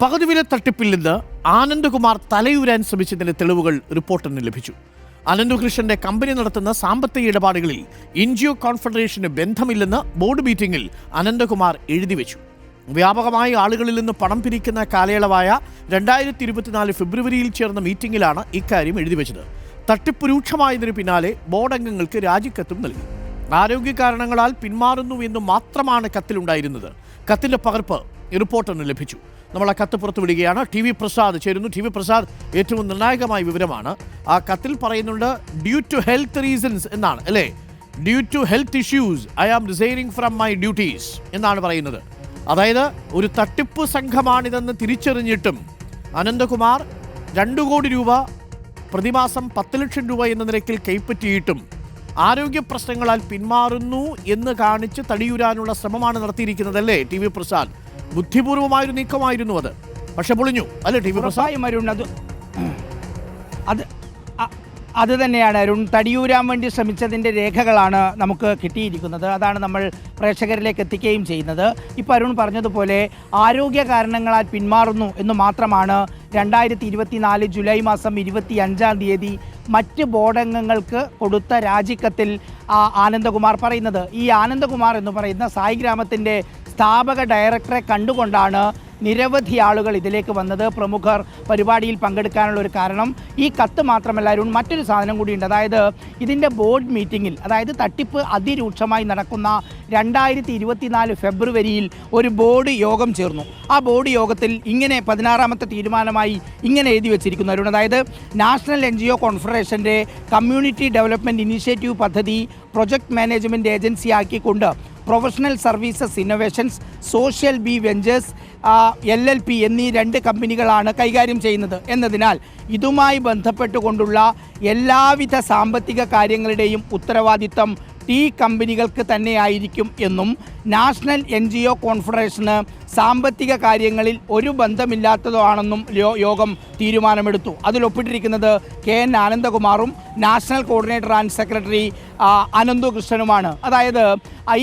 പകുതി വില തട്ടിപ്പിൽ നിന്ന് ആനന്ദകുമാർ തലയൂരാൻ ശ്രമിച്ചതിന്റെ തെളിവുകൾ റിപ്പോർട്ടിന് ലഭിച്ചു. അനന്തകൃഷ്ണന്റെ കമ്പനി നടത്തുന്ന സാമ്പത്തിക ഇടപാടുകളിൽ എൻജിഒ കോൺഫെഡറേഷന് ബന്ധമില്ലെന്ന് ബോർഡ് മീറ്റിംഗിൽ അനന്തകുമാർ എഴുതിവെച്ചു. വ്യാപകമായി ആളുകളിൽ നിന്ന് പണം പിരിക്കുന്ന കാലയളവായ 2024 ഫെബ്രുവരിയിൽ ചേർന്ന മീറ്റിംഗിലാണ് ഇക്കാര്യം എഴുതിവെച്ചത്. തട്ടിപ്പ് രൂക്ഷമായതിനു പിന്നാലെ ബോർഡ് അംഗങ്ങൾക്ക് രാജിക്കത്തും നൽകി. ആരോഗ്യ കാരണങ്ങളാൽ പിന്മാറുന്നു എന്ന് മാത്രമാണ് കത്തിലുണ്ടായിരുന്നത്. കത്തിന്റെ പകർപ്പ് റിപ്പോർട്ടറിന് ലഭിച്ചു. നമ്മൾ ആ കത്ത് പുറത്തുവിടുകയാണ്. TV പ്രസാദ് ചേരുന്നു. TV പ്രസാദ്, ഏറ്റവും നിർണായകമായ വിവരമാണ്. ആ കത്തിൽ പറയുന്നുണ്ട് ഡ്യൂ ടു ഹെൽത്ത് റീസൺസ് എന്നാണ്, അല്ലേ? Due to health issues I am resigning from my duties എന്നാണ് പറയുന്നത്. അതായത് ഒരു തട്ടിപ്പ് സംഘമാണിതെന്ന് തിരിച്ചറിഞ്ഞിട്ടും അനന്തകുമാർ 2 കോടി രൂപ പ്രതിമാസം 10 ലക്ഷം രൂപ എന്ന നിരക്കിൽ കൈപ്പറ്റിയിട്ടും ആരോഗ്യ പ്രശ്നങ്ങളാൽ പിന്മാറുന്നു എന്ന് കാണിച്ച് തടിയൂരാനുള്ള ശ്രമമാണ് നടത്തിയിരിക്കുന്നതല്ലേ TV പ്രസാദ്? ബുദ്ധിപൂർവമായൊരു നീക്കമായിരുന്നു അത്, പക്ഷെ പൊളിഞ്ഞു, അല്ലേ TV പ്രസാദ്? അത് തന്നെയാണ് അരുൺ. തടിയൂരാൻ വേണ്ടി ശ്രമിച്ചതിൻ്റെ രേഖകളാണ് നമുക്ക് കിട്ടിയിരിക്കുന്നത്. അതാണ് നമ്മൾ പ്രേക്ഷകരിലേക്ക് എത്തിക്കുകയും ചെയ്യുന്നത്. ഇപ്പോൾ അരുൺ പറഞ്ഞതുപോലെ ആരോഗ്യ കാരണങ്ങളാൽ പിന്മാറുന്നു എന്ന് മാത്രമാണ് 2024 ജൂലൈ മാസം 25-ാം തീയതി മറ്റ് ബോർഡംഗങ്ങൾക്ക് കൊടുത്ത രാജിക്കത്തിൽ ആനന്ദകുമാർ പറയുന്നത്. ഈ ആനന്ദകുമാർ എന്ന് പറയുന്ന സായി ഗ്രാമത്തിൻ്റെ സ്ഥാപക ഡയറക്ടറെ കണ്ടുകൊണ്ടാണ് നിരവധി ആളുകൾ ഇതിലേക്ക് വന്നത്. പ്രമുഖർ പരിപാടിയിൽ പങ്കെടുക്കാനുള്ള ഒരു കാരണം ഈ കത്ത് മാത്രമല്ല അരുൺ, മറ്റൊരു സാധനം കൂടിയുണ്ട്. അതായത് ഇതിൻ്റെ ബോർഡ് മീറ്റിങ്ങിൽ, അതായത് തട്ടിപ്പ് അതിരൂക്ഷമായി നടക്കുന്ന 2024 ഫെബ്രുവരിയിൽ ഒരു ബോർഡ് യോഗം ചേർന്നു. ആ ബോർഡ് യോഗത്തിൽ ഇങ്ങനെ 16ാമത്തെ തീരുമാനമായി ഇങ്ങനെ എഴുതി വെച്ചിരിക്കുന്നു അരുൺ. അതായത് നാഷണൽ എൻജിഒ കോൺഫെഡറേഷൻ്റെ കമ്മ്യൂണിറ്റി ഡെവലപ്മെൻറ്റ് ഇനീഷ്യേറ്റീവ് പദ്ധതി പ്രൊജക്ട് മാനേജ്മെൻറ്റ് ഏജൻസി ആക്കിക്കൊണ്ട് professional services innovations, social B ventures LLP എന്നീ 2 കമ്പനികളാണ് കൈകാര്യം ചെയ്യുന്നത് എന്നതിനാൽ ഇതുമായി ബന്ധപ്പെട്ടുകൊണ്ടുള്ള എല്ലാവിധ സാമ്പത്തിക കാര്യങ്ങളുടെയും ഉത്തരവാദിത്തം ഈ കമ്പനികൾക്ക് തന്നെയായിരിക്കും എന്നും നാഷണൽ എൻജിഒ കോൺഫെഡറേഷന് സാമ്പത്തിക കാര്യങ്ങളിൽ ഒരു ബന്ധമില്ലാത്തതാണെന്നും യോഗം തീരുമാനമെടുത്തു. അതിലൊപ്പിട്ടിരിക്കുന്നത് KN ആനന്ദകുമാറും നാഷണൽ കോർഡിനേറ്റർ ആൻഡ് സെക്രട്ടറി അനന്തകൃഷ്ണനുമാണ്. അതായത്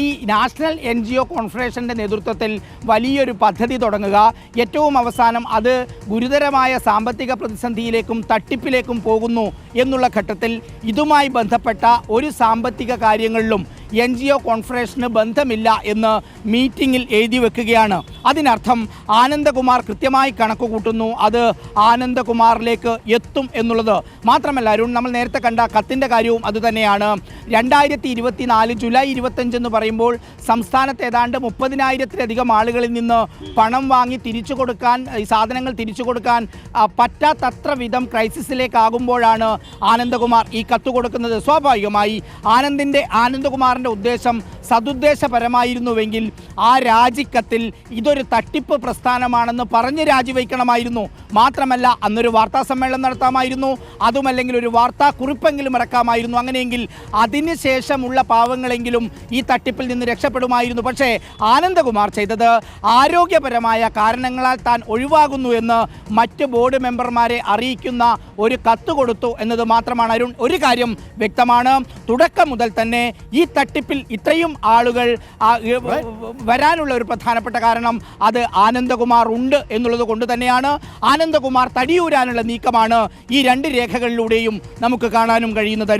ഈ നാഷണൽ എൻജിഒ കോൺഫെഡറേഷൻ്റെ നേതൃത്വത്തിൽ വലിയൊരു പദ്ധതി തുടങ്ങുക, ഏറ്റവും അവസാനം അത് ഗുരുതരമായ സാമ്പത്തിക പ്രതിസന്ധിയിലേക്കും തട്ടിപ്പിലേക്കും പോകുന്നു എന്നുള്ള ഘട്ടത്തിൽ ഇതുമായി ബന്ധപ്പെട്ട ഒരു സാമ്പത്തിക കാര്യങ്ങളിലും എൻജിഒ കോൺഫെഡറേഷന് ബന്ധമില്ല എന്ന് മീറ്റിങ്ങിൽ എഴുതി വെക്കുകയാണ്. അതിനർത്ഥം ആനന്ദകുമാർ കൃത്യമായി കണക്ക് കൂട്ടുന്നു, അത് ആനന്ദകുമാറിലേക്ക് എത്തും എന്നുള്ളത്. മാത്രമല്ല അരുൺ, നമ്മൾ നേരത്തെ കണ്ട കത്തിൻ്റെ കാര്യവും അതുതന്നെയാണ്. 2024 ജൂലൈ 25 എന്ന് പറയുമ്പോൾ സംസ്ഥാനത്ത് ഏതാണ്ട് 30,000-ത്തിലധികം ആളുകളിൽ നിന്ന് പണം വാങ്ങി തിരിച്ചു കൊടുക്കാൻ, ഈ സാധനങ്ങൾ തിരിച്ചു കൊടുക്കാൻ പറ്റാത്തത്ര വിധം ക്രൈസിസിലേക്കാകുമ്പോഴാണ് ആനന്ദകുമാർ ഈ കത്ത് കൊടുക്കുന്നത്. സ്വാഭാവികമായി ആനന്ദകുമാറിൻ്റെ ഉദ്ദേശം സതുദ്ദേശപരമായിരുന്നുവെങ്കിൽ ആ രാജിക്കത്തിൽ ഇതൊരു തട്ടിപ്പ് പ്രസ്ഥാനമാണെന്ന് പറഞ്ഞ് രാജിവെക്കണമായിരുന്നു. മാത്രമല്ല അന്നൊരു വാർത്താ സമ്മേളനം നടത്താമായിരുന്നു, അതുമല്ലെങ്കിൽ ഒരു വാർത്താ കുറിപ്പെങ്കിലും ഇറക്കാമായിരുന്നു. അങ്ങനെയെങ്കിൽ അതിനുശേഷമുള്ള പാവങ്ങളെങ്കിലും ഈ തട്ടിപ്പിൽ നിന്ന് രക്ഷപ്പെടുമായിരുന്നു. പക്ഷേ ആനന്ദകുമാർ ചെയ്തത് ആരോഗ്യപരമായ കാരണങ്ങളാൽ താൻ ഒഴിവാകുന്നു എന്ന് മറ്റ് ബോർഡ് മെമ്പർമാരെ അറിയിക്കുന്ന ഒരു കത്ത് കൊടുത്തു എന്നത് മാത്രമാണ് അരുൺ. ഒരു കാര്യം വ്യക്തമാണ്, തുടക്കം മുതൽ തന്നെ ഈ തട്ടിപ്പിൽ ഇത്രയും ആളുകൾ വരാനുള്ള ഒരു പ്രധാനപ്പെട്ട കാരണം അത് ആനന്ദകുമാർ ഉണ്ട് എന്നുള്ളത് കൊണ്ട് തന്നെയാണ്. ആനന്ദകുമാർ തടിയൂരാനുള്ള നീക്കമാണ് ഈ 2 രേഖകളിലൂടെയും നമുക്ക് കാണാനും കഴിയുന്നത്.